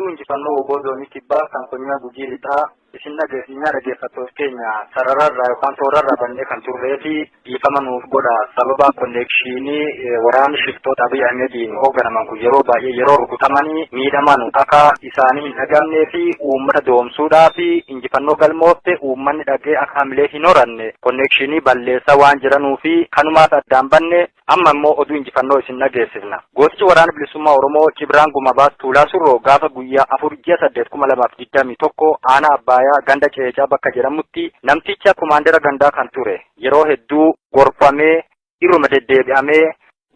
oduu injifannoo oboodoo kibbaa kan qonnaa gujii lixaa isin dhaggeeffattoota keenya sarararraa yookaan toorarraa bannee kan turree fi dhiifama nuuf godha sababa konnekshinii waraanni shiftoota Abiy Ahmediin hoogganaman kun yeroo baay'ee yeroo rukutamanii miidhaman akka isaanii hin dhagamnee fi uummata doomsuudhaa fi injifannoo galmootte uummanni dhagee akka hamilee hin horanne konnekshinii balleessaa waan jiranuu fi kanumaaf addaan banne amma immoo oduu injifannoo isin dhageessifna. Gootichi waraana bilisummaa Oromoo Cibraan Gumabaas Tuulaa Surroo gaafa guyyaa 4/8/2021 aanaa Abbayaa ganda Ceecaa bakka jedhamutti namticha kumaandera gandaa kan ture yeroo hedduu gorfamee irruma deddeebi'amee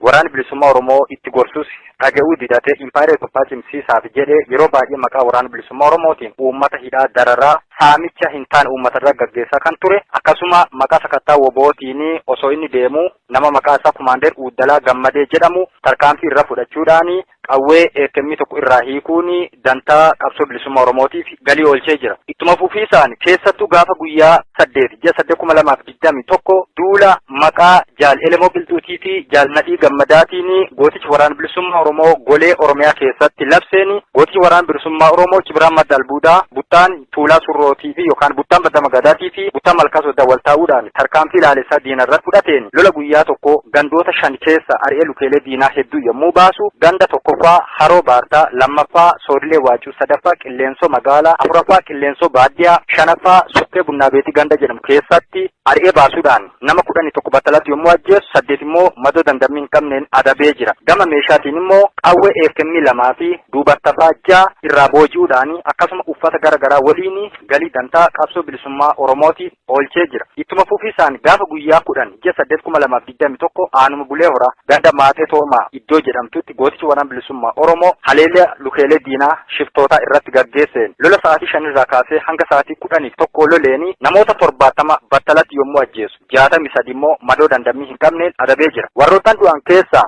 waraana bilisummaa Oromoo itti gorsus dhaga'uu didatee impaayera Itoophiyaa cimsiisaaf jedhee yeroo baay'ee maqaa waraana bilisummaa Oromootiin uummata hidhaa dararaa saamicha hin taane uummatarra gaggeessaa kan ture akkasuma maqaa sakattaa wobootiin osoo inni deemu nama maqaa isaa Kumaander Uuddalaa Gammadee jedhamu tarkaanfii irra fudhachuudhaan qawwee eekemmii tokko irraa hiikuun dantaa qabsoo bilisummaa Oromootiif galii oolchee jira. Ittuma fufiisaan keessattuu gaafa guyyaa 8/2021 duula maqaa Jaal Elemoo Bilxuutii fi Jaal Nadhii Gammadaatiin gootichi waraana bilisummaa Oromoo golee Oromiyaa keessatti labseen gootichi waraana bilisummaa Oromoo Cibraan Madaalbuudaa buttaan Tuulaa Surrootii fi yookaan buttaan Badda Magadaatii fi buttaan Malkaa Soddaa wal ta'uudhaan tarkaanfii ilaalessaa diinarra fudhateen lola guyyaa tokko gandoota 5 keessa ari'ee lukeelee diinaa hedduu yommuu baasu ganda tokkoffaa Haroo Baartaa, lammaffaa Soodilee Waacuu, sadaffaa Qilleensoo Magaalaa, afuraffaa Qilleensoo Baadiyyaa, shanaffaa Sukkee Bunnaa Beetii ganda jedhamu keessatti ari'ee baasuudhaan nama 11 battalatti yommuu ajjeesu 8 immoo madoo dandamii hin qabneen adabee jira. Gama meeshaatiin immoo qawwee eekemmii 2 fi duubattafaa 6 irraa booji'uudhaan akkasuma uffata garaagaraa waliin galii dantaa qabsoo bilisummaa Oromootiif oolchee jira. Ittuma fufiisaan gaafa guyyaa 10/8/2021 aanuma Bulee Horaa ganda Maatee Toomaa iddoo jedhamtutti gootichi waraana bilisummaa Oromoo haleelee lukeelee diinaa shiftootaa irratti gaggeesseen lola sa'aatii 5 irraa kaasee hanga sa'aatii 11 loleeni namoota 70 battalatti yommuu ajjeesu 63 immoo madoo dandamii hin qabneen adabee jira. Warroottan du'an keessaa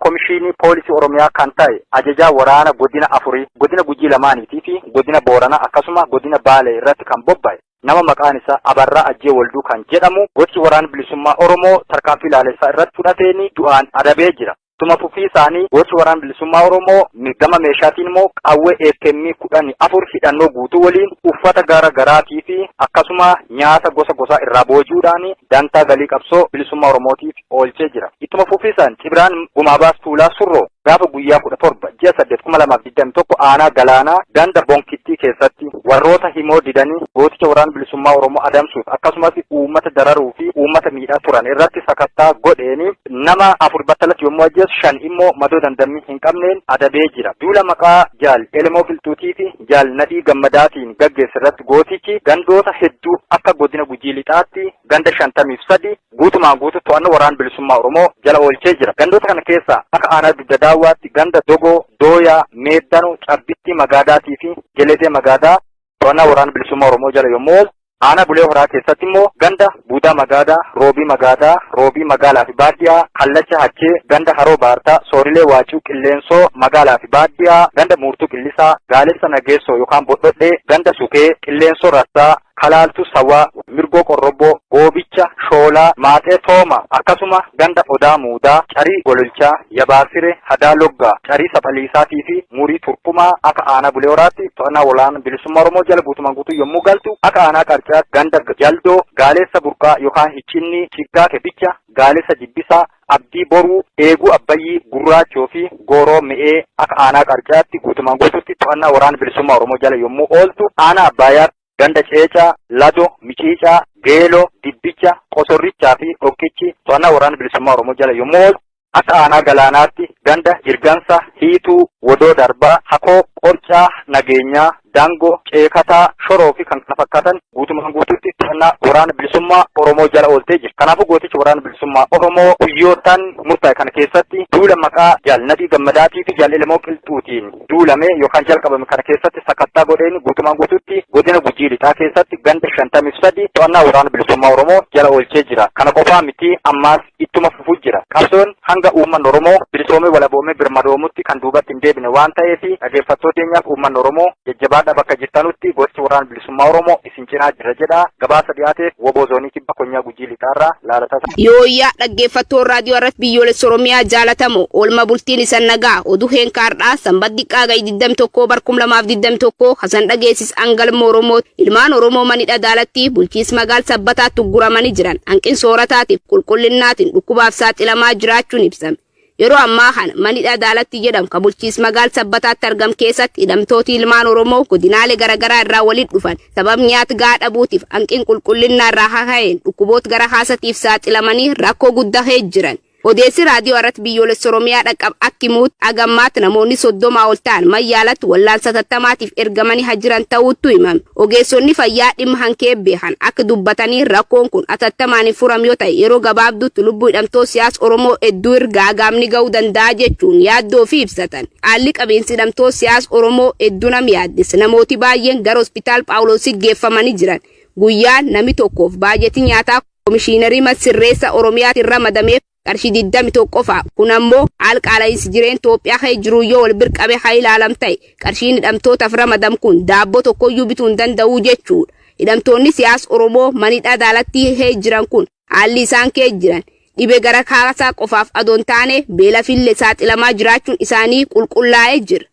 komishinii poolisii Oromiyaa kan ta'e ajajaa waraana godina 4 godina Gujii 2 fi godina Booranaa akkasuma godina Baalee irratti kan bobba'e nama maqaan isaa Abarraa Ajjee Walduu kan jedhamu gootichi waraana bilisummaa Oromoo tarkaanfii ilaalessaa irratti fudhateen du'aan adabee jira. Ittuma fufiisaanii gootichi waraana bilisummaa Oromoo gama meeshaatiin immoo qawwee eekemmii 14 hidhannoo guutuu waliin uffata garaagaraatii fi akkasuma nyaata gosa irraa booji'uudhaan dantaa galii qabsoo bilisummaa Oromootiif oolchee jira. Ittuma fufiisaan Cibraan Gumabaas Tuulaa Surroo gaafa guyyaa 17/8/2021 aanaa Galaanaa ganda Bonkittii keessatti warroota himoo didanii gooticha waraana bilisummaa Oromoo adamsuuf akkasumas uummata dararuu fi uummata miidhaa turan irratti sakattaa godheeni nama 4 battalatti yommuu ajjeesu 5 immoo madoo dandamii hin qabneen adabee jira. Duula maqaa Jaal Elemoo Bilxuutii fi Jaal Nadhii Gammadaatiin gaggeesse irratti gootichi gandoota hedduu akka godina Gujii Lixaatti ganda 53 guutumaan guutuu to'annoo waraana bilisummaa Oromoo jala oolchee jira. Gandoota kana keessaa akka aanaa Dugda Daawwaatti ganda Dogoo, Dooyaa, Meeddanoo, Cabbitti Magaadaatii fi Geledee Magaadaa to'annaa waraana bilisummaa Oromoo jala yommuu oolu aanaa Bulee Horaa keessatti immoo ganda Buudaa Magaadaa, Roobii Magaalaa fi Baadiyyaa, Kallacha Hachee, ganda Haroo Baartaa, Soorilee Waacuu, Qilleensoo Magaalaa fi Baadiyyaa, ganda Muurtuu Qillisaa, Gaalessa Nageessoo yookaan Bodhodhee, ganda Sukee, Qilleensoo Rassaa, Kalaaltuu Sawaa, Mirgoo Qorrobboo, Goobicha, Shoolaa, Maaxee Tooma, akkasuma ganda Odaa Muudaa, Carii Gololchaa, Yabaasire, Hadaa Loggaa, Carii Saphaliisaatii fi Murii Turkumaa akka aanaa Bulee Horaatti to'annaa waraana bilisummaa Oromoo jala guutumaan guutuu yommuu galtu akka aanaa Qarcaatti ganda Jaldoo, Gaalessa Burqaa yookaan Hiccinni, Chiggaa Kebicha, Gaalessa Jibbisaa, Abdii Boruu, Eeguu Abbayyii, Gurraachoo fi Gooroo Mi'ee akka aanaa Qarcaatti guutumaan guutuutti to'annaa waraana bilisummaa Oromoo jala yommuu ooltu aanaa Abbaayyaatti ganda Ceecaa, Lado, Miciicaa, Geeloo, Dibbicha, Qosorrichaa fi Dhokkichi to'annaa waraana bilisummaa Oromoo jala yommuu oolu akka aanaa Galaanaatti ganda Jirgansa, Hiituu, Wodoo Darbaa, Hakoo, Qorcaa, Nageenyaa, Daangoo, Ceekataa, Shoroo fi kan kana fakkaatan guutumaan guutuutti to'annaa waraana bilisummaa Oromoo jala ooltee jira. Kanaafuu gootichi waraana bilisummaa Oromoo guyyootaan murtaa'e kana keessatti duula maqaa Jaal Nadhii Gammadaatii fi Jaal Elemoo Bilxuutiin duulame yookaan jalqabame kana keessatti sakattaa godheen guutumaan guutuutti godina Gujii Lixaa keessatti ganda 53 to'annaa waraana bilisummaa Oromoo jala oolchee jira. Kana qofaa miti ammaas ittuma fufuu jira. Qabsoon hanga uummanni Oromoo bilisoomee walaboomee birmadoomutti kan duubatti hin deebine waan ta'eef dhaggeeffattoota keenyaaf uummanni Oromoo jajjabaadhaa bakka jirtanutti gooti waraana bilisummaa Oromoo isin cinaa jira jedha. Gabaasa dhiyaateef Woboo zoonii Kibba Konyaa Gujii Lixaarraa laalataa. Yooyyaa dhaggeeffattoon raadiyoo irratti biyyoolessa Oromiyaa jaalatamu oolma bultiin isan nagaa oduu heenkaardhaa sanbaddi qaagay 21 barkum 2021 hasan dhageessis angalma Oromoo ilmaan Oromoo manidha daalatti bulchiis magaal sabbataatti guramanii jiran hanqin soorataatiif qulqullinnaatiin dhukkubaaf saaxilamaa jiraachuun ibsame. Yeroo ammaa kana manidha daalatti jedhamu ka bulchiis magaal sabbataatti argam keessatti hidhamtooti ilmaan Oromoo godinaalee garaagaraa irraa walitti dhufan sabab nyaata gahaa dhabuutiif hanqin qulqullinnaa irraa haha'een dhukkuboota gara haasatiif saaxilamanii rakkoo guddaa jiran. Odeessi raadiyoo irratti biyyoolessa Oromiyaa dhaqqab akkimuut agammaatti namoonni 30 ol ta'an mayyaalatti wallaansa tattamaatiif ergamanii jiran ta'uutu himame. Ogeessonni fayyaa dhimma hankee beekan akka dubbatanii rakkoon kun atattamaan furam yoo ta'e yeroo gabaabduutti lubbuu hidhamtoo siyaasa Oromoo hedduu gaagaamni ga'uu danda'a jechuun yaaddoo fi ibsatan. Haalli qabiinsi hidhamtoo siyaasa Oromoo hedduu nama yaaddessa. Namooti baay'een gara hospitaal Phaawulosii geeffamanii jiran. Guyyaan nami tokkoof baajetii nyaataa Komishiinarii Masirreessa Oromiyaatti ramadamee qarshii 21 qofa kun ammoo alqaala'insi jireen Itoophiyaa kee jiru yoo wal birqabe haa ilaalam ta'e qarshiin hidhamtootaaf ramadam kun daabboo tokkoyyuu bituu hin danda'u jechuudha. Hidhamtoonni siyaasa Oromoo manidha daalatti jiran kun haalli isaan kee jiran dhibee gara kaasaa qofaaf adoon taane beela fille saaxilamaa jiraachuun isaanii qulqullaa'ee jira.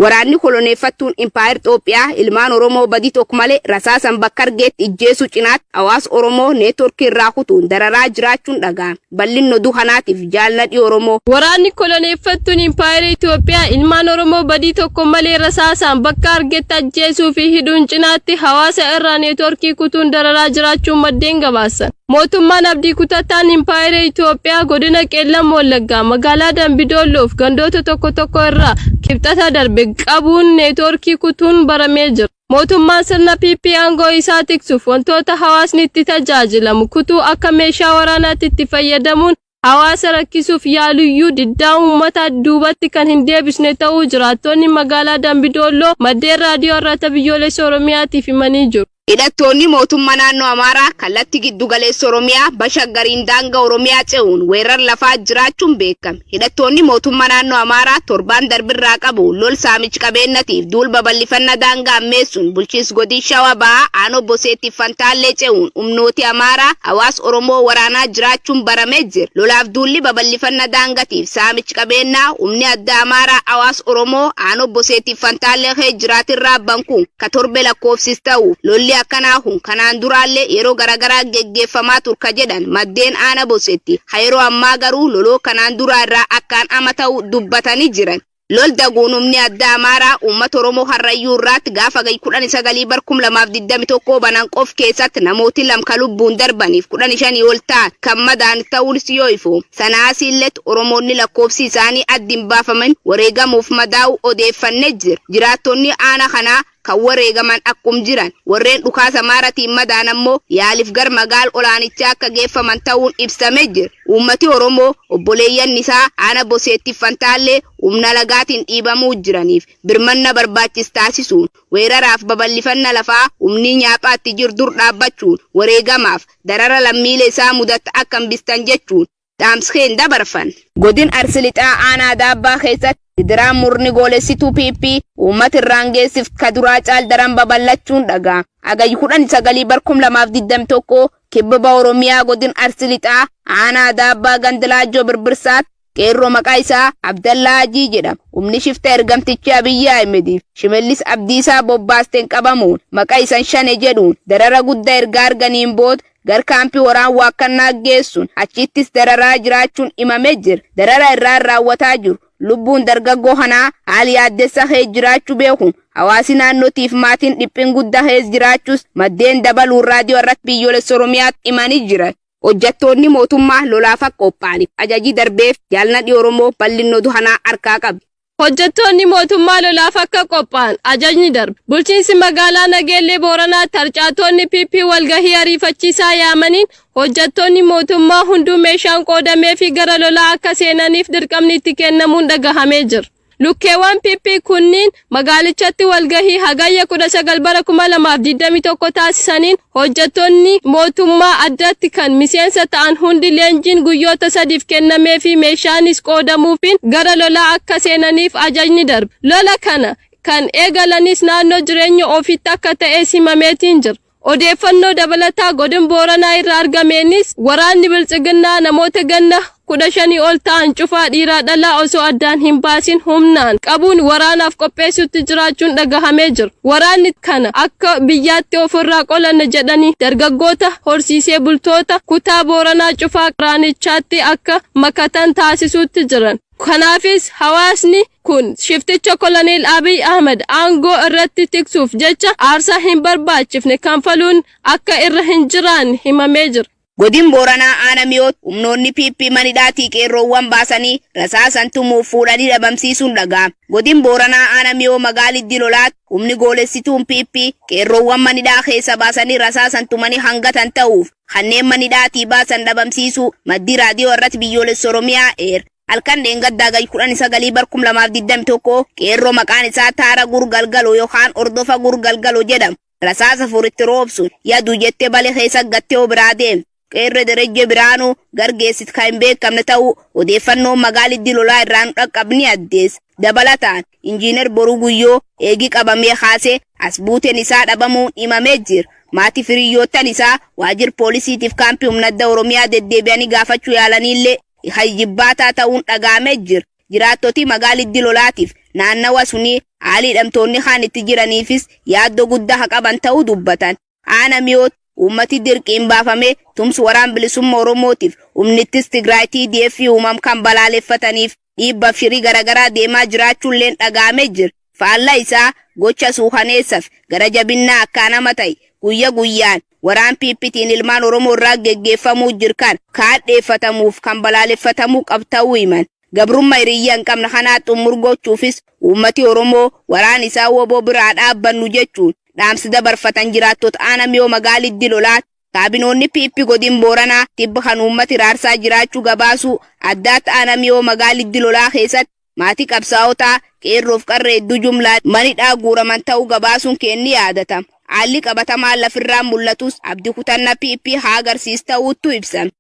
Waraanni koloneeffattuun Impaayir Itoophiyaa ilmaan Oromoo badii tokko malee rasaasan bakka argeetti ijjeessu cinaatti hawaasa Oromoo neetworkii irraa kutuun dararaa jiraachuun dhaga'ame. Bal'inni oduu kanaatiif jaalladhi Oromoo. Waraanni koloneeffattuun Impaayir Itoophiyaa ilmaan Oromoo badii tokko malee rasaasan bakka argeetti ajjeesuu fi hidhuun cinaatti hawaasa irraa neetworkii kutuun dararaa jiraachuun maddeen gabaasan. Mootummaan abdii kutataan Impaayir Itoophiyaa godina Qeellam Wallaggaa magaalaa Dambidolloof gandoota tokko irraa kibxata darbe qabuun neetworkii kutuun baramee jira. Mootummaan sirna PP aangoo isaa tiksuuf wantoota hawaasni itti tajaajilamu kutuu akka meeshaa waraanaatti itti fayyadamuun hawaasa rakkisuuf yaaluyyuu diddaa uummata duubatti kan hin deebisne ta'uu jiraattonni magaalaa Dambidolloo maddeen raadiyoo irratti biyyoolessa Oromiyaatiif himanii jiru. Hidhattoonni mootummaa naannoo Amaaraa kallattii giddu galeessa Oromiyaa Bashaggariin daangaa Oromiyaa ce'uun weerar lafaa jiraachuun beekame. Hidhattoonni mootummaa naannoo Amaaraa torbaan darbirraa qabu lol saamichi qabeennatiif duul babal'ifannaa daangaa ammeessuun bulchiinsa godina Shawaa Bahaa aanaa Boseettiif Fantaallee ce'uun humnooti Amaaraa hawaasa Oromoo waraanaa jiraachuun baramee jira. Lolaaf duulli babal'ifannaa daangaatiif saamichi qabeennaa humni adda Amaaraa hawaasa Oromoo aanaa Boseettiif Fantaallee jiraatirraa bankuun ka torbe lakkoofsis ta'u lolli akkanaa kun kanaan duraallee yeroo garagaraa geggeeffamaa turka jedhan maddeen aanaa Boseetti yeroo ammaa garuu loloo kanaan duraa irraa akkaan ama ta'u dubbatanii jiran. Lol daguun humni adda Amaaraa uummata Oromoo Harrayyuu irratti gaafa 19 barkum 2021 banan qof keessatti namooti lamka lubbuun darbaniif 15 ol ta'an kan madaan ta'uun yoo ifu. Sanaasiillet Oromoonni lakkoofsi isaanii addin baafaman wareegamuuf madaa'u odeeffannee jira. Jiraattonni aanaa kanaa kan wareegaman akkum jiran warreen dhukaasa maaratiin madaan ammoo yaaliif gar magaal olaanichaa akka geeffaman ta'uun ibsamee jira. Uummati Oromoo obboleeyyan isaa aanaa Boseettiif Fantaallee humna lagaatiin dhiibamuu jiraniif birmanna barbaachis taasisuun weeraraaf babal'ifannaa lafaa humni nyaaphaatti jiru dur dhaabbachuun wareegamaaf darara lammiilee isaa mudata akka hambistan jechuun dhaamskeen dabarfan. Godina Arsii Lixaa aanaa Daabbaa keessatti Diraan murni goolessituu PP uummata irraan geessiif kaduraa caal daran babal'achuun dhaga'ame. Agayyi 19 barkum 2021 kibba Oromiyaa godina Arsii Lixaa aanaa Daabbaa Gandilaajoo Birbirsaatti qeerroo maqaa isaa Abdallaa Hajii jedhama. Humni shifta ergamtichi Abiyyi Ahmediif Shimallis Abdiisaa bobbaasteen qabamuun maqaa isan shane jedhuun darara guddaa erga arganiin booda gar kaampii waraan waakkannaa geessuun achittis dararaa jiraachuun himamee jira. Darara irraa raawwataa jiru. Lubbuun dargaggoo kanaa haali yaaddessa jiraachuu beekuun hawaasi naannootiif maatiin dhiphin guddaa jiraachuus maddeen dabaluun raadiyoo irratti biyyoolessa Oromiyaatti himanii jiran. Hojjettoonni mootummaa lolaaf qophaa'aniif ajajii darbeef jaalladhi Oromoo bal'inoo duhanaa harkaa qabi. Hojjettoonni mootummaa lolaaf akka qophaa'an ajajni darbe. Bulchiinsi magaalaa Nageellee Booranaa tarcaatonni PP walgahii ariifachiisaa yaamaniin hojjettoonni mootummaa hunduu meeshaan qoodamee fi gara lolaa akka seenaniif dirqamni itti kennamuun dhagahamee jira. lukkeewwan PP kunniin magaalichatti walgahii hagayya 19 bara 2021 taasisaniin hojjettoonni mootummaa addatti kan miseensa ta'an hundi leenjiin guyyoota 3 kennamee fi meeshaanis qoodamuufiin gara lolaa akka seenaniif ajajni darbe. Lola kana kan eegalanis naannoo jireenya ofiitti akka ta'e himameetiin jira. Odeeffannoo dabalataa godina Booranaa irraa argameenis waraanni Biltsiginnaa namoota ganna 15 ol ta'an cufaa dhiiraa dhalaa osoo addaan hin baasin humnaan qabuun waraanaaf qopheessutti jiraachuun dhagahamee jira. Waraanni kana akka biyyaatti ofirraa qolanna jedhanii dargaggoota horsiisee bultoota kutaa Booranaa cufaa qiraanichaatti akka makatan taasisuutti jiran. Kanaafis hawaasni kun shifticha Koloneel Abiy Ahmed aangoo irratti tiksuuf jecha aarsaa hin barbaachifne kanfaluun akka irra hin jiraanne himamee jira. Godina Booranaa Aanamiyoot humnoonni PP manidhaatii qeerroowwan baasanii rasaasan tumuuf fuudhanii dhabamsiisuun dhaga'ame. Godina Booranaa Aanamiyoo magaaliddi lolaat humni goolessituun PP qeerroowwan manidhaa keessa baasanii rasaasan tumanii hangatan ta'uuf kanneen manidhaatii baasan dhabamsiisuu maddii raadiyoo irratti biyyoolessa Oromiyaa eer. Halkan dheengaddaa gay 19 bar 2021 qeerroo maqaan isaa Taara Gurgalgaloo yookaan Ordofa Gurgalgaloo jedhamu rasaasa furitti roobsuun yaaduu jettee balee keessa gattee obiraa deemte. Qeerroo Derejje Biraanuu gargeessit kan hin beekamne ta'uu odeeffannoon magaaliddi lolaa irraan dhaqqabni addeessa. Dabalataan injiinar Boruu Guyyoo eegii qabamee kaasee as buuteen isaa dhabamuun himamee jira. Maatii firiyyoottan isaa waajjira poolisiitiif kaampii humna addaa Oromiyaa deddeebi'anii gaafachuu yaalaniillee hayyibaataa ta'uun dhagaamee jira. Jiraattoti magaaliddi lolaatiif naannawa sunii haalii hidhamtoonni kaan itti jiraniifis yaaddoo guddaa qaban ta'uu dubbatan. Aanamiyoot ummati dirqiin baafame tumsi waraan bilisummaa Oromootiif humnittis Tigraay TDF uumam kan balaaleffataniif dhiibbaaf shirii garagaraa deemaa jiraachuulleen dhagaamee jira. Faallaa isaa gocha suukaneessaaf gara jabinnaa akkaanama ta'e guyya guyyaan waraan PPtiin ilmaan Oromoo irraa geggeeffamuu jirkan kaadheeffatamuuf kan balaaleffatamuu qabta'uu himan. Gabrummaa hiriyyaan hin qabne kanaa xumur gochuufis uummati Oromoo waraan isaa woboo biraa dhaabbannu jechuun dhaamsi dabarfatan jiraattota Aanamiyoo magaaliddi lolaat kaabinoonni PP godina Booranaa tibba kan uummati raarsaa jiraachuu gabaasuu addaatti Aanamiyoo magaaliddi lolaa keessatti maatii qabsaa'otaa qeerroof qarree hedduu jumlaan manidhaa guuraman ta'uu gabaasuun kenni yaadatama. Haalli qabatamaan lafirraan mul'atus abdii kutannaa PP haa agarsiis ta'uutu ibsame.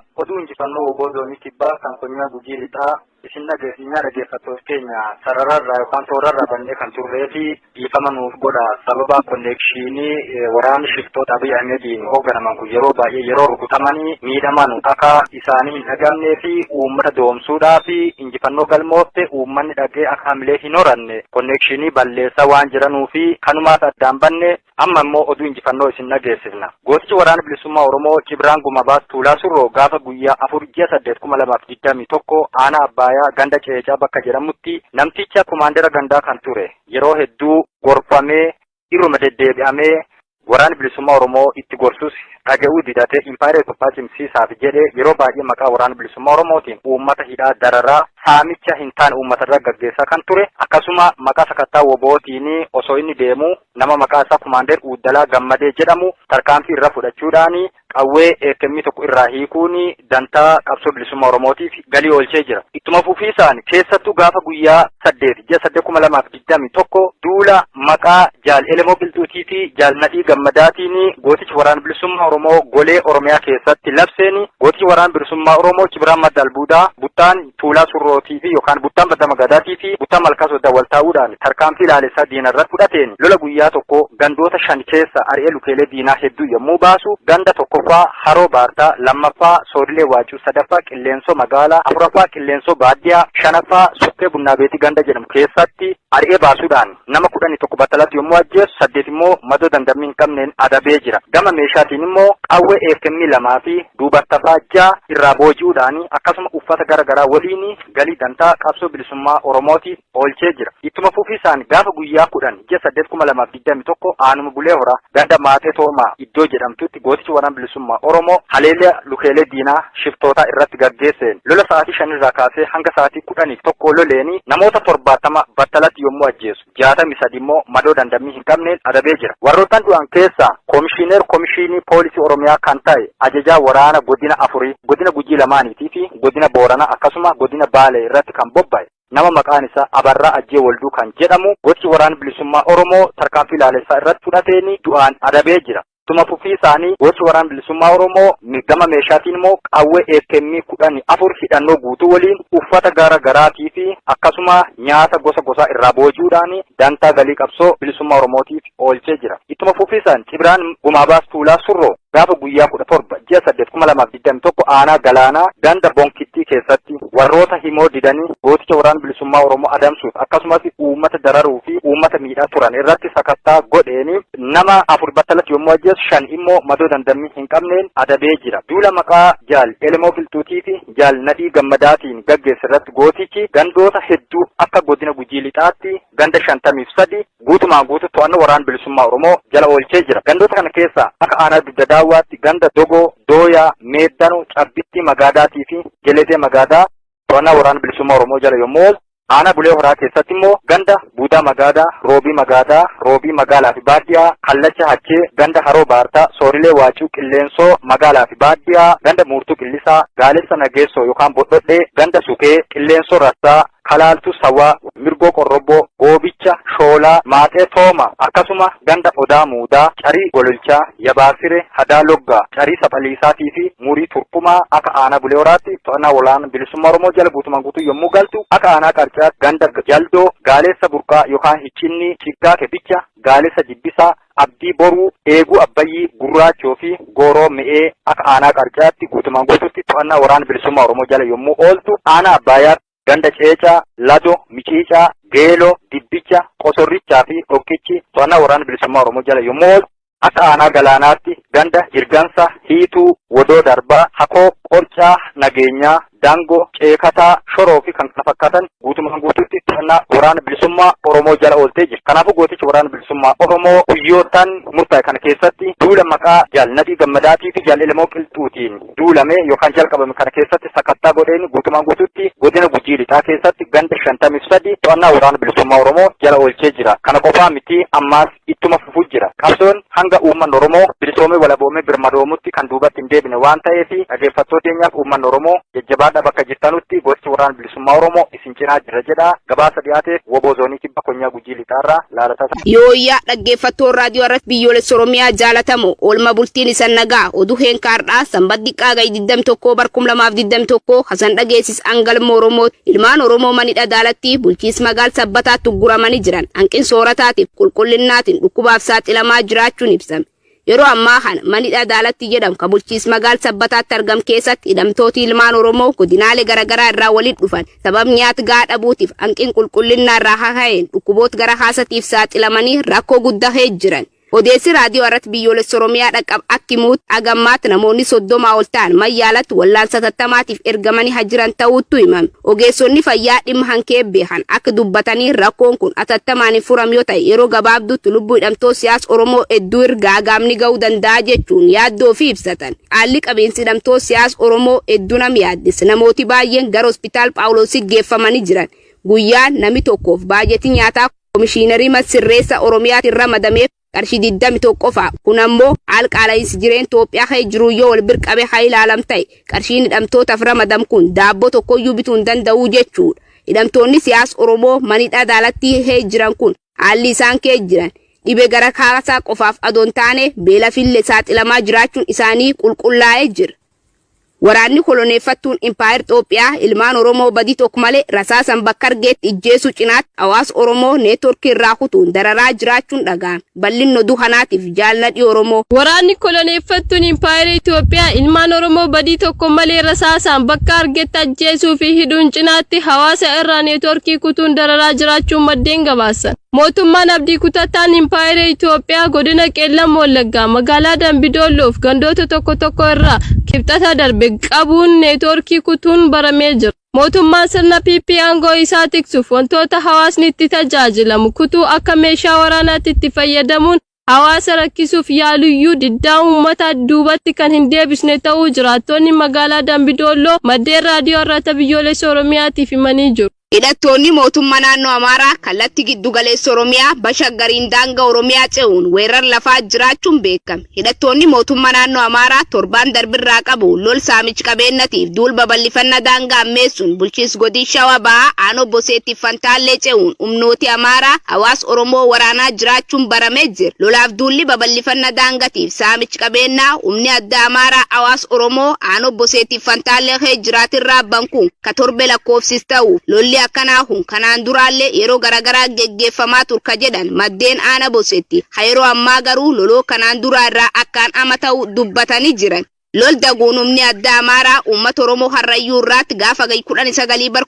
Obozoonni kibbaa kan konyaa gujii lixaa isin dhaggeeffattoota keenya sarararraa yookaan toorarraa bannee kan turree fi dhiifama nuuf godha. Sababa konnekshinii waraanni shiftoota Abiy Ahmediin hoogganaman kun yeroo baay'ee yeroo rukutamanii miidhaman akka isaanii hin dhagamnee fi uummata doomsuudhaa fi injifannoo galmootte uummanni dhagee akka hamilee hin horanne konnekshinii balleessaa waan jiranuu fi kanumaaf addaan banne amma immoo oduu injifannoo isin dhageessifna. Gootichi waraana bilisummaa Oromoo Cibraan Gumabaas Tuulaa Surroo gaafa guyyaa 4/8/2021 aanaa Abbayaa ganda Ceecaa bakka jedhamutti namticha kumaandera gandaa kan ture yeroo hedduu gorfamee irruma deddeebi'amee waraana bilisummaa Oromoo itti gorsus dhaga'uu didate impaayera Itoophiyaa cimsiisaaf jedhee yeroo baay'ee maqaa waraana bilisummaa Oromootiin uummata hidhaa dararaa saamicha hin taane uummatarra gaggeessaa kan ture akkasuma maqaa sakattaa wobootiin osoo inni deemu nama maqaa isaa kumaandeer Uuddalaa Gammadee jedhamu tarkaanfii irra fudhachuudhaan qawwee eekemmii tokko irraa hiikuun dantaa qabsoo bilisummaa Oromootiif galii oolchee jira. Ittuma fufiisaan keessattuu gaafa guyyaa 8/2021 duula maqaa Jaal Elemoo Bilxuutii fi Jaal Nadhii Gammadaatiin gootichi waraana bilisummaa Oromoo golee Oromiyaa keessatti labseen gootichi waraana bilisummaa Oromoo Cibraan Madaalbuudaa buttaan Tuulaa Surrootii fi yookaan buttaan Badda Magadaatii fi buttaan Malkaa Soddaa wal ta'uudhaan tarkaanfii ilaalessaa diinarratti fudhateen lola guyyaa tokko gandoota 5 keessa ari'ee lukeelee diinaa hedduu yommuu baasu ganda tokko tokkoffaa haroo baartaa, lammaffaa soodilee waacuu, sadaffaa qilleensoo magaalaa, afuraffaa qilleensoo baadiyyaa, shanaffaa sukkee bunnaa beetii ganda jedhamu keessatti ari'ee baasuudhaan nama 11 battalatti yommuu ajjeesu 8 immoo madoo dandamii hin qabneen adabee jira. Gama meeshaatiin immoo qawwee AKM 2 fi duubattafaa 6 irraa booji'uudhaan akkasuma uffata garaagaraa waliin galii dantaa qabsoo bilisummaa Oromootiif oolchee jira. Ittuma fufiisaan gaafa guyyaa 10 ji'a 8/2021 aanuma bulee horaa ganda maatee toomaa iddoo jedhamtutti gootichi waraana bilisummaa Oromoo haleelee lukeelee diinaa shiftootaa irratti gaggeesseen lola sa'aatii 5 irraa kaasee hanga sa'aatii 11 loleeni namoota 70 battalatti yommuu ajjeesu 63 immoo madoo dandamii hin qabneen adabee jira. Warroottan du'an keessaa komishinii poolisii Oromiyaa kan ta'e ajajaa waraana godina 4 godina Gujii 2 fi godina Booranaa akkasuma godina Baalee irratti kan bobba'e nama maqaan isaa Abarraa Ajjee Walduu kan jedhamu gochi waraana bilisummaa Oromoo tarkaanfii ilaalessaa irratti fudhateeni du'aan adabee jira. Tuma fufii isaanii gochi waraana bilisummaa Oromoo gama meeshaatiin immoo qawwee AKM 14 hidhannoo guutuu waliin uffata garaagaraatii fi akkasuma nyaata gosa irraa booji'uudhaan dantaa galii qabsoo bilisummaa Oromootiif oolchee jira. Ittuma fufii isaan Cibiraan Gumaabaas Tuulaa Surroo gaafa guyyaa 17 ji'a 8/2021 aanaa galaanaa ganda bonkittii keessatti warroota himoo didanii gooticha waraana bilisummaa Oromoo adamsuuf akkasumas uummata dararuu fi uummata miidhaa turan irratti sakattaa godheeni nama 4 battalatti yommuu ajjeesu 5 immoo madoo dandamii hin qabneen adabee jira. Duula maqaa Jaal Elemoo Biltuutii fi Jaal Nadhii Gammadaatiin gaggeesse irratti gootichi gandoota hedduu akka godina Gujii Lixaatti ganda 53 guutumaan guutuu to'annoo waraana bilisummaa Oromoo jala oolchee jira. Gandoota kana keessaa akka aanaa Dugda Daawwaatti ganda Dogoo, Dooyaa, Meeddanoo, Cabbitti Magaadaatii fi Geledee Magaadaa to'annaa waraana bilisummaa Oromoo jala yommuu oolu aanaa Bulee Horaa keessatti immoo ganda Buudaa Magaadaa, Roobii Magaalaa fi Baadiyyaa, Kallacha Hachee, ganda Haroo Baartaa, Soorilee Waacuu, Qilleensoo Magaalaa fi Baadiyyaa, ganda Muurtuu Qillisaa, Gaalessa Nageessoo yookaan Bodhodhee, ganda Sukee, Qilleensoo Rassaa, Kalaaltuu Sawaa, Mirgoo Qorrobboo, Goobicha, Shoolaa, Maaxee Tooma, akkasuma ganda Odaa Muudaa, Carii Gololchaa, Yabaasire, Hadaa Loggaa, Carii Saphaliisaatii fi Murii Turkumaa akka aanaa Bulee Horaatti to'annaa waraana bilisummaa Oromoo jala guutumaan guutuu yommuu galtu akka aanaa Qarcaatti ganda Jaldoo, Gaalessa Burqaa yookaan Hiccinni, Chiggaa Kebicha, Gaalessa Jibbisaa, Abdii Boruu, Eeguu Abbayyii, Gurraachoo fi Gooroo Mi'ee akka aanaa Qarcaatti guutumaan guutuutti to'annaa waraana bilisummaa Oromoo jala yommuu ooltu aanaa Abbaayyaatti ganda Ceecaa, Lado, Miciicaa, Geeloo, Dibbicha, Qosorrichaa fi Dhokkichi to'annaa waraana bilisummaa Oromoo jala yommuu oolu akka aanaa Galaanaatti ganda Jirgansa, Hiituu, Wodoo Darbaa, Hakoo, Qorcaa, Nageenyaa, Daangoo, Ceekataa, Shoroo fi kan kana fakkaatan guutumaan guutuutti to'annaa waraana bilisummaa Oromoo jala ooltee jira. Kanaafuu gootichi waraana bilisummaa Oromoo guyyootaan murtaa'e kana keessatti duula maqaa Jaal Nadhii Gammadaatii fi Jaal Elemoo Qilxuutiin duulame yookaan jalqabame kana keessatti sakattaa godheen guutumaan guutuutti godina Gujii Lixaa keessatti ganda 53 to'annaa waraana bilisummaa Oromoo jala oolchee jira. Kana qofaa miti ammaas ittuma fufuu jira. Qabsoon hanga uummanni Oromoo bilisoomee walaboomee birmadoomutti kan duubatti hin deebine waan ta'eef dhaggeeffattooteenyaaf uummanni Oromoo jajjabaadhaa bakka jirtanutti gootichi waraana bilisummaa Oromoo isin cinaa jira jedha. Gabaasa dhiyaateef Woboo Zoonii Kibba Konyaa Gujii Lixaarraa laalataa. Yooyyaa dhaggeeffattoon raadiyoo irratti biyyoolessa Oromiyaa jaalatamu oolma bultiin isan nagaa oduu heenkaardhaa sanbat diqqaa ga'i 21/2021 hasan dhageessis angalma Oromoo ilmaan Oromoo manidha daalatti bulchiis magaal sabbataatti guramanii jiran hanqin soorataatiif qulqullinnaatiin dhukkubaaf saaxilamaa jiraachuun ibsame. Yeroo ammaa kana manidha daalatti jedhamu kan bulchiis magaal sabbataatti argam keessatti hidhamtooti ilmaan Oromoo godinaalee garaagaraa irraa walitti dhufan sabab nyaata gahaa dhabuutiif hanqin qulqullinnaa irraa haha'een dhukkuboota gara haasatiif saaxilamanii rakkoo guddaa jiran. Odeessi raadiyoo irratti biyyoolessa Oromiyaa dhaqqab akkimuut agammaatti namoonni 30 ol ta'an mayyaalatti wallaansa tattamaatiif ergamanii jiran ta'uutu himame. Ogeessonni fayyaa dhimma hankee beekan akka dubbatanii rakkoon kun atattamaan furam yoo ta'e yeroo gabaabduutti lubbuu hidhamtoota siyaasa Oromoo hedduu gaagaamni ga'uu danda'a jechuun yaaddoo fi ibsatan. Haalli qabeensi hidhamtoota siyaasa Oromoo hedduu nama yaaddessa. Namooti baay'een gara hospitaal Phaawuloosii geeffamanii jiran. Guyyaan namni tokkoof baajetii nyaataa komishiinarii masirreessa Oromiyaatti ramadamee qarshii 21 qofa kun ammoo alqaala'insi jireen Itoophiyaa haa jiru yoo wal birqabe haa ilaalam ta'e qarshiin hidhamtootaaf ramadam kun daabboo tokkoyyuu bituu hin danda'u jechuudha. Hidhamtoonni siyaasa Oromoo manidha daalatti haa jiran kun haalli isaan kee jiran dhibee gara kaasaa qofaaf adoon taane beela fille saaxilamaa jiraachuun isaanii qulqullaa'ee jira. Waraanni koloneeffattuun Impaayir Itoophiyaa ilmaan Oromoo badii tokko malee rasaasan bakka argeetti ijjeessu cinaatti hawaasa Oromoo neetworkii irraa kutuun dararaa jiraachuun dhaga'ame. Bal'inni oduu kanaatiif jaalladhi Oromoo. Waraanni koloneeffattuun Impaayir Itoophiyaa ilmaan Oromoo badii tokko malee rasaasan bakka argeetti ajjeesuu fi hidhuun cinaatti hawaasa irraa neetworkii kutuun dararaa jiraachuun maddeen gabaasan. Mootummaan abdii kutataan Impaayir Itoophiyaa godina Qeellam Wallaggaa magaalaa Dambidolloof gandoota tokko irraa kibxata darbe qabuun neetworkii kutuun baramee jira. Mootummaan sirna PP aangoo isaa tiksuuf wantoota hawaasni itti tajaajilamu kutuu akka meeshaa waraanaatti itti fayyadamuun hawaasa rakkisuuf yaaluyyuu diddaa uummata duubatti kan hin deebisne ta'uu jiraattonni magaalaa Dambidolloo maddeen raadiyoo irratti biyyoolessa Oromiyaatiif himanii jiru. Hidhattoonni mootummaa naannoo Amaaraa kallattii giddu galeessa Oromiyaa Bashaggariin daangaa Oromiyaa ce'uun weerara lafaa jiraachuun beekame. Hidhattoonni mootummaa naannoo Amaaraa torbaan darbirraa qabu lol saamichi qabeenyatiif duul babal'ifannaa daangaa ammeessuun bulchiinsa godina Shawaa Bahaa aanaa Boseettiif Fantaallee ce'uun humnooti Amaaraa hawaasa Oromoo waraanaa jiraachuun baramee jira. Lolaaf duulli babal'ifannaa daangaatiif saamichi qabeenyaa humni adda Amaaraa hawaasa Oromoo aanaa Boseettiif Fantaallee jiraatirraa bankuun ka torbe lakkoofsis ta'u lolli akkanaa hun kanaan duraallee yeroo garagaraa geggeeffamaa turka jedhan maddeen aanaa Boseetti yeroo ammaa garuu loloo kanaan duraa irraa akkaan ama ta'u dubbatanii jiran. Lol daguun humni adda Amaaraa uummata Oromoo Harrayyuu irratti gaafa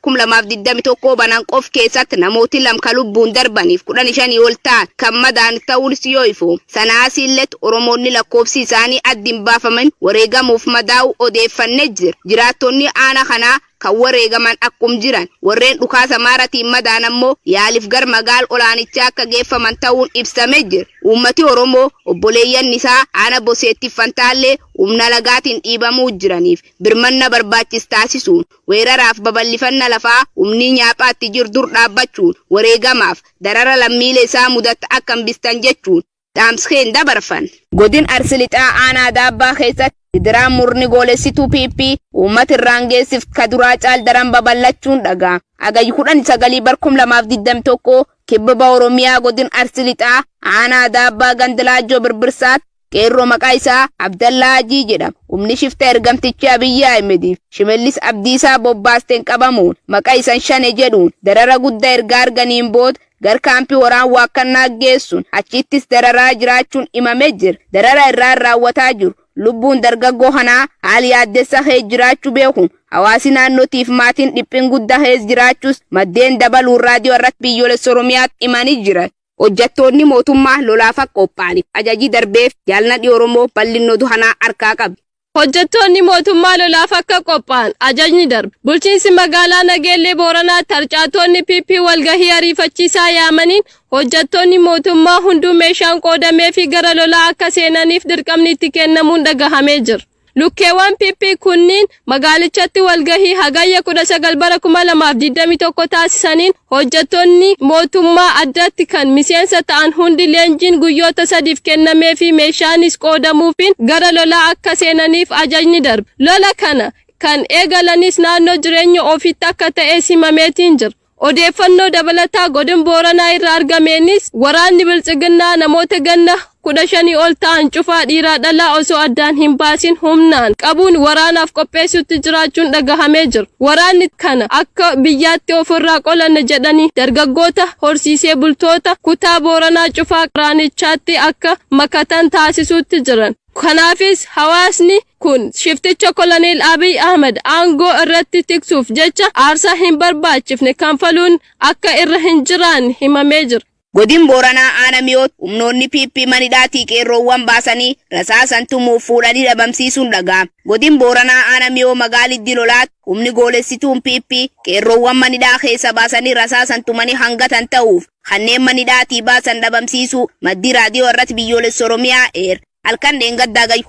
19/2021 banan qof keessatti namooti lama lubbuun darbaniif 15 ol ta'an kan madaan ta'uun yoo ifu. Sanaas illee Oromoonni lakkoofsi isaanii addin baafaman wareegamuuf madaa'u odeeffannee jira. Jiraattonni aanaa kanaa kan wareegaman akkum jiran warreen dhukaasa Amaaraatiin madaan ammoo yaaliif gar magaal olaanichaa akka geeffaman ta'uun ibsamee jira. Uummati Oromoo obboleeyyan isaa aanaa Boseettiif Fantaallee humna lagaatiin dhiibamuu jiraniif birmanna barbaachis taasisuun weeraraaf babal'ifannaa lafaa humni nyaaphaatti jiru dur dhaabbachuun wareegamaaf darara lammiilee isaa mudata akka hambistan jechuun dhaamskeen dabarfan. Godina Arsii Lixaa aanaa Daabbaa keessatti Diraan murni goolessituu PP uummata irraan geessiif kaduraa caal daran babal'achuun dhaga'ame. Agayyi 19/2021 kibba Oromiyaa godina Arsii Lixaa aanaa Daabbaa Gandilaajoo Birbirsaatti qeerroo maqaa isaa Abdallaa Hajii jedhama. Humni shifta ergamtichi Abiyyi Ahmediif Shimallis Abdiisaa bobbaasteen qabamuun maqaa isaa Shane jedhuun darara guddaa erga arganiin booda gar kaampii waraan waakkannaa geessuun achittis dararaa jiraachuun himamee jira. Darara irraa raawwataa jiru. Lubbuun dargaggoo kanaa haali yaaddessa hees jiraachuu beekuun hawaasi naannootiif maatiin dhiphin guddaa hees jiraachuus maddeen dabaluun raadiyoo irratti biyyoolessa Oromiyaatti himanii jiran. Hojjettoonni mootummaa lolaaf qophaa'aniif ajajii darbeef jaalladhi Oromoo bal'inni oduu kanaa harkaa qabi. Hojjettoonni mootummaa lolaaf akka qophaa'an ajajni darbe. Bulchiinsi magaalaa Nageellee Booranaa tarcaatonni PP walgahii ariifachiisaa yaamaniin hojjettoonni mootummaa hunduu meeshaan qoodamee fi gara lolaa akka seenaniif dirqamni itti kennamuun dhagahamee jira. Lukkeewwan PP kunniin magaalichatti walgahii hagayya 19/2021 taasisaniin hojjettoonni mootummaa addatti kan miseensa ta'an hundi leenjiin guyyoota 3 kennamee fi meeshaanis qoodamuufiin gara lolaa akka seenaniif ajajni darbe. Lola kana kan eegalanis naannoo jireenya ofiitti akka ta'e himameetiin jira. Odeeffannoo dabalataa godina Booranaa irraa argameenis waraanni Biltsiginnaa namoota ganna 15 ol ta'an cufaa dhiiraa dhalaa osoo addaan hin baasin humnaan qabuun waraanaaf qopheessutti jiraachuun dhagahamee jira. Waraanni kana akka biyyaatti ofirraa qolanna jedhanii dargaggoota horsiisee bultoota kutaa Booranaa cufaa qiraanichaatti akka makatan taasisuutti jiran. Kanaafis hawaasni kun shifticha Koloneel Abiy Ahmed aangoo irratti tiksuuf jecha aarsaa hin barbaachifne kanfaluun akka irra hin jiraan himamee jira. Godina Booranaa aanamiyoot humnoonni PP manidhaatii qeerroowwan baasanii rasaasan tumuuf fuudhanii dhabamsiisuun dhaga'ame. Godina Booranaa aanamiyoo magaaliddi lolaatti humni goolessituun PP qeerroowwan manidhaa keessa baasanii rasaasan tumanii hangatan ta'uuf kanneen manidhaatii baasan dhabamsiisuu maddii raadiyoo irratti biyyoolessa Oromiyaa eera. Halkan dheengaddaa gayyi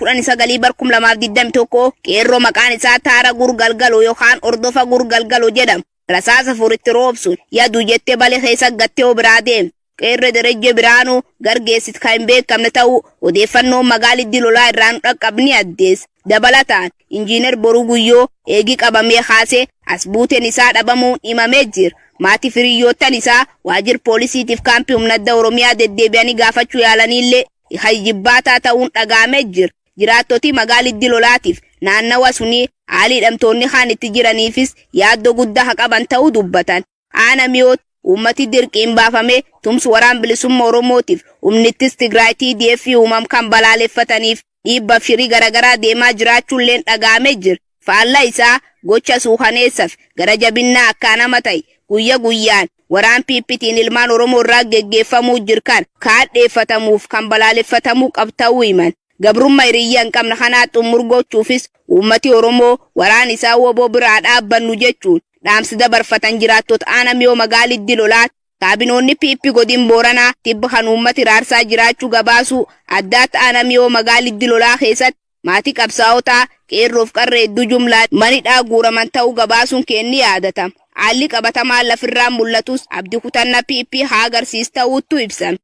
19/2021 qeerroo maqaan isaa Taara Gurgalgaloo yookaan Ordofa Gurgalgaloo jedhamu rasaasa furitti roobsuun yaaduu jettee balee keessa gattee biraa deemte. Qeerroo Derejje Biraanuu gargeessit kan hin beekamne ta'uu odeeffannoon magaaliddi lolaa irraan dhaqqabni addeessa. Dabalataan injiinar Boruu Guyyoo eegii qabamee kaasee as buuteen isaa dhabamuun himamee jira. Maatii firiyyoottan isaa waajjira poolisiitiif kaampii humna addaa Oromiyaa deddeebi'anii gaafachuu yaalaniillee hayyibaataa ta'uun dhagahamee jira. jiraattoti magaaliddi lolaatiif naannawa sunii haalii hidhamtoonni kaan itti jiraniifis yaaddoo guddaa qaban ta'uu dubbatan. Aana mi'oot ummati dirqiin baafame tumsu waraan bilisummaa Oromootiif humnittis Tigraay TDF uumam kan balaaleffataniif dhiibbaaf shirii garagaraa deemaa jiraachuulleen dhagaamee jira. Faallaa isaa gocha suukaneessaaf gara jabinnaa akkaanama ta'e guyya guyyaan waraan PPT'n ilmaan Oromoo irraa geggeeffamuu jirkan kaadheeffatamuuf kan balaaleffatamuu qabta'uu himan. Gabrummaa hiriyyaan hin qabne kanaa xumur gochuufis uummati Oromoo waraan isaa woboo biraa dhaabbannu jechuun dhaamsi dabarfatan jiraattota aana mi'oo magaaliddi lolaat kaabinoonni PP godin Booranaa tibba kan uummati raarsaa jiraachuu gabaasuu addaatti aana mi'oo magaaliddi lolaa keessatti maatii qabsaa'otaa qeerroof qarree hedduu jumlaa manidhaa guuraman ta'uu gabaasuun kenni yaadatama. Haalli qabatamaan lafirraan mul'atus abdii kutannaa PP haa agarsiis ta'uutu ibsame.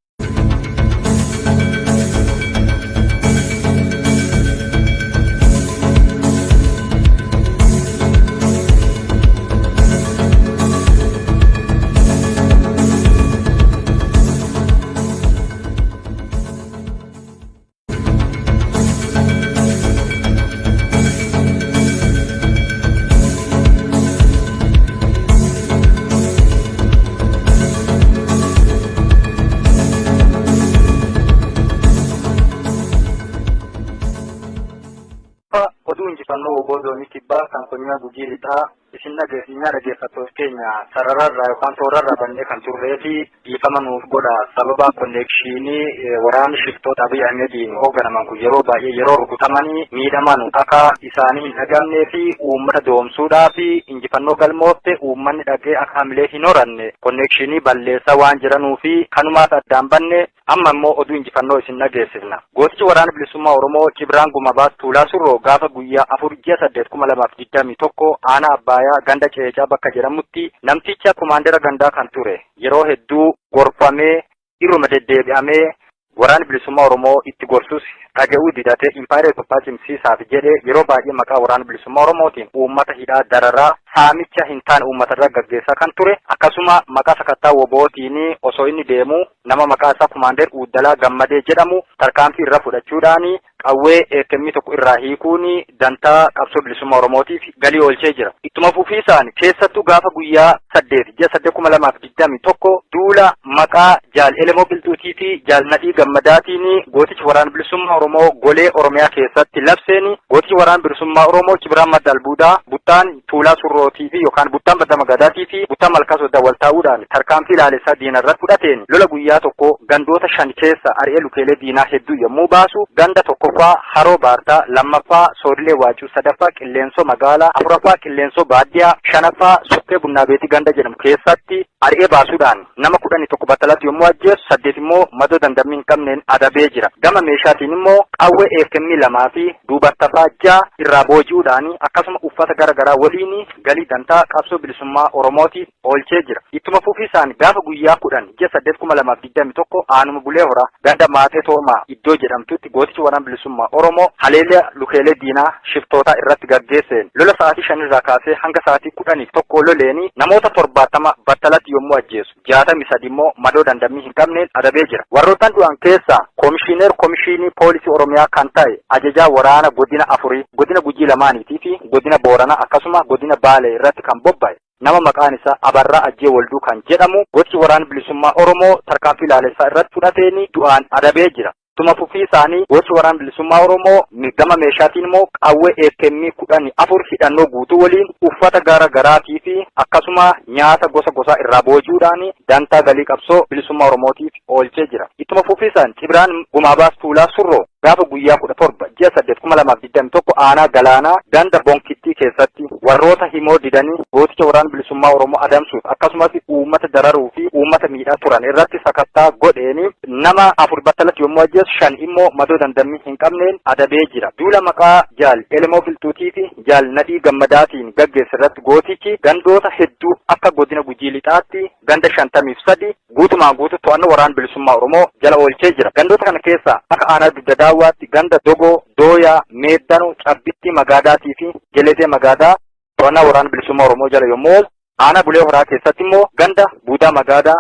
injifannoo oboodoo kibbaa kan konyaa gujii lixaa isin dhaggeeffattoota keenya sarararraa yookaan toorarraa bannee kan turree fi dhiifama nuuf godha sababa konneekshinii waraana shiftoota Abiy Ahmediin hoogganaman kun yeroo baay'ee yeroo rukutamanii miidhaman akka isaanii hin dhagamnee fi uummata doomsuudhaa fi injifannoo galmootte uummanni dhagee akka hamilee hin horanne konneekshinii balleessaa waan jiranuu fi kanumaas addaan banne amma immoo oduu injifannoo isin dhageessifna. Gootichi waraana bilisummaa Oromoo Cibraan Gumabaas Tuulaa Surroo gaafa guyyaa 4/8/2021 aanaa Abbayaa ganda Ceecaa bakka jedhamutti namticha kumaandera gandaa kan ture yeroo hedduu gorfamee irruma deddeebi'amee waraana bilisummaa Oromoo itti gorsus dhaga'uu didate impaayera Itoophiyaa cimsiisaaf jedhee yeroo baay'ee maqaa waraana bilisummaa Oromootiin uummata hidhaa dararaa saamicha hin taane uummatarra gaggeessaa kan ture akkasuma maqaa sakattaa wobootiin osoo inni deemu nama maqaa isaa Kumaander Uuddalaa Gammadee jedhamu tarkaanfii irra fudhachuudhaan qawwee eekemmii tokko irraa hiikuun dantaa qabsoo bilisummaa Oromootiif galii oolchee jira. Ittuma fufiisaan keessattuu gaafa guyyaa 8/8/2021 duula maqaa Jaal Elemoo Biltuutii fi Jaal Nadhii Gammadaatiin gootichi waraana bilisummaa Oromoo golee Oromiyaa keessatti labseen gootichi waraana bilisummaa Oromoo Cibraan Madaalbuudaa Buttaan Tuulaa Surrootii fi yookaan Buttaan Badda Magadaatii fi Buttaan Malkaa Soddaa wal ta'uudhaan tarkaanfii ilaalessaa diinarratti fudhateen lola guyyaa tokko gandoota 5 keessa ari'ee lukeelee diinaa hedduu yommuu baasu ganda tokkoffaa Haroo Baartaa lammaffaa Soodilee Waacuu sadaffaa Qilleensoo Magaalaa afuraffaa Qilleensoo Baadiyyaa shanaffaa Sukkee Bunnaa Beetii ganda jedhamu keessatti ari'ee baasuudhaan nama 11 battalatti yommuu ajjeesu 8 immoo madoo dandamii hin qabneen adabee jira. Gama meeshaatiin immoo qawwee eekemmii 2 fi duubattafaa 6 irraa booji'uudhaan akkasuma uffata garaagaraa waliin galii dantaa qabsoo bilisummaa Oromootiif oolchee jira. Ittuma fufiisaan gaafa guyyaa 10/8/2021 aanuma bulee hora ganda Maatee Toomaa iddoo jedhamtutti gootichi waraana bilisummaa Oromoo haleelee lukeelee diinaa shiftootaa irratti gaggeesseen lola sa'aatii 5 irraa kaasee hanga sa'aatii 11 loleeni namoota 70 battalatti yommuu ajjeesu 63 immoo madoo dandamii hin qabneen adabee jira. Warroottan du'an keessaa komishinii poolisii Oromiyaa kan ta'e ajajaa waraana godina 4 godina Gujii 2 fi godina Booranaa akkasuma godina Baalee irratti kan bobba'e nama maqaan isaa Abarraa Ajjee Walduu kan jedhamu gootichi waraana bilisummaa Oromoo tarkaanfii ilaalessaa irratti fudhateen du'aan adabee jira. Tuma fufiisaanii gootichi waraana bilisummaa Oromoo gama meeshaatiin immoo qawwee eekemmii 14 hidhannoo guutuu waliin uffata garaagaraatii fi akkasuma nyaata gosa irraa booji'uudhaan dantaa galii qabsoo bilisummaa Oromootiif oolchee jira. Ittuma fufiisaan Cibraan Gumabaas Tuulaa Surroo gaafa guyyaa 17/8/2021 aanaa Galaanaa ganda Bonkittii keessatti warroota himoo didanii gooticha waraana bilisummaa Oromoo adamsuuf akkasumas uummata dararuu fi uummata miidhaa turan irratti sakattaa godheeni nama 4 battalatti yommuu ajjeesu 5 immoo madoo dandamii hin qabneen adabee jira. Duula maqaa Jaal Elemoo Biltuutii fi Jaal Nadhii Gammadaatiin gaggeesse irratti gootichi gandoota hedduu akka godina Gujii Lixaatti ganda 53 guutumaan guutuu to'annoo waraana bilisummaa Oromoo jala oolchee jira. Gandoota kana keessaa akka aanaa Dugda Daawwaatti ganda Dogoo, Dooyaa, Meeddanuu, Cabbitti Magaadaatii fi Geledee Magaadaa to'annaa waraana bilisummaa Oromoo jala yommuu Aanaa Bulee Horaa keessatti immoo ganda Buudaa Magaadaa,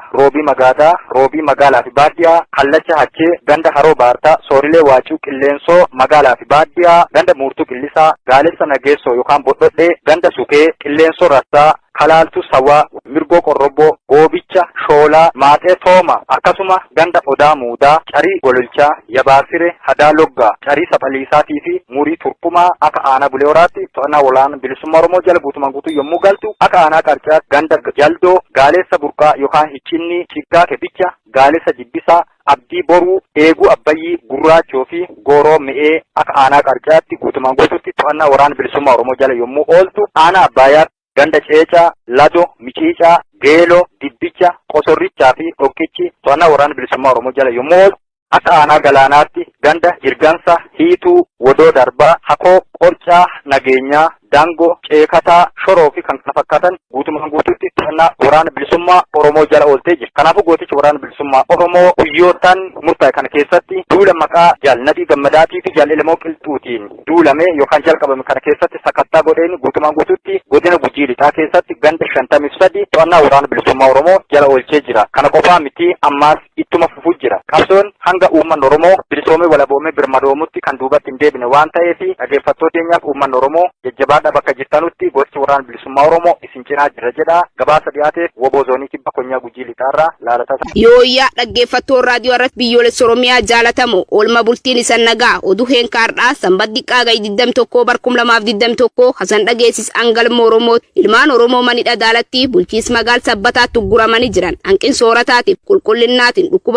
Roobii Magaalaa fi Baadiyyaa, Kallacha Hachee, ganda Haroo Baartaa, Soorilee Waacuu, Qilleensoo Magaalaa fi Baadiyyaa, ganda Muurtuu Qillisaa, Gaalessa Nageessoo yookaan Bodhodhee, ganda Sukee, Qilleensoo Rassaa, Kalaaltuu Sawaa, Mirgoo Qorrobboo, Goobicha, Shoolaa, Maaxee Tooma, akkasuma ganda Odaa Muudaa, Carii Gololchaa, Yabaasire, Hadaa Loggaa, Carii Saphaliisaatii fi Murii Turkumaa akka aanaa Bulee Horaatti to'annaa waraana bilisummaa Oromoo jala guutumaan guutuu yommuu galtu akka aanaa Qarcaatti ganda Jaldoo, Gaalessa Burqaa yookaan Hiccinni, Chiggaa Kebicha, Gaalessa Jibbisaa, Abdii Boruu, Eeguu Abbayyii, Gurraachoo fi Gooroo Mi'ee akka aanaa Qarcaatti guutumaan guutuutti to'annaa waraana bilisummaa Oromoo jala yommuu ooltu aanaa Abbaayyaatti ganda Ceecaa, Lado, Miciicaa, Geeloo, Dibbicha, Qosorrichaa fi Dhokkichi to'annaa waraana bilisummaa Oromoo jala yommuu ooltu akka aanaa Galaanaatti ganda Jirgansa, Hiituu, Wodoo Darbaa, Hakoo, Qorcaa, Nageenyaa, Daangoo, Ceekataa, Shoroo fi kan kana fakkaatan guutumaan guutuutti to'annaa waraana bilisummaa Oromoo jala ooltee jira. Kanaafuu gootichi waraana bilisummaa Oromoo guyyootaan murtaa'e kana keessatti duula maqaa Jaal Nadhii Gammadaatii fi Jaal Elemoo Qilxuutiin duulame yookaan jalqabame kana keessatti sakattaa godheen guutumaan guutuutti godina Gujii Lixaa keessatti ganda 53 to'annaa waraana bilisummaa Oromoo jala oolchee jira. Kana qofaa miti ammaas ittuma fufuu jira. Qabsoon hanga uummanni Oromoo bilisoomee walaboomee birmadoomutti kan duubatti hin deebine waan ta'eef dhaggeeffattoota keenyaaf uummanni Oromoo jajjabaadhaa bakka jirtanutti gooti waraana bilisummaa Oromoo isin cinaa jira jedha. Gabaasa dhiyaateef Woboo Zoonii Kibba Konyaa Gujii Lixaarraa laalataa. Yooyyaa dhaggeeffattoota raadiyoo irratti biyyoolessa Oromiyaa jaalatamu oolma bultiin isan nagaa oduu heenkaardhaa sanbaddi qaagay 21 barkum 2021 hasan dhageessis angalma Oromoo ilmaan Oromoo manidha daalatti bulchiis magaal sabbataatti guramanii jiran hanqin soorataatiif qulqullinnaatiin dhukkuba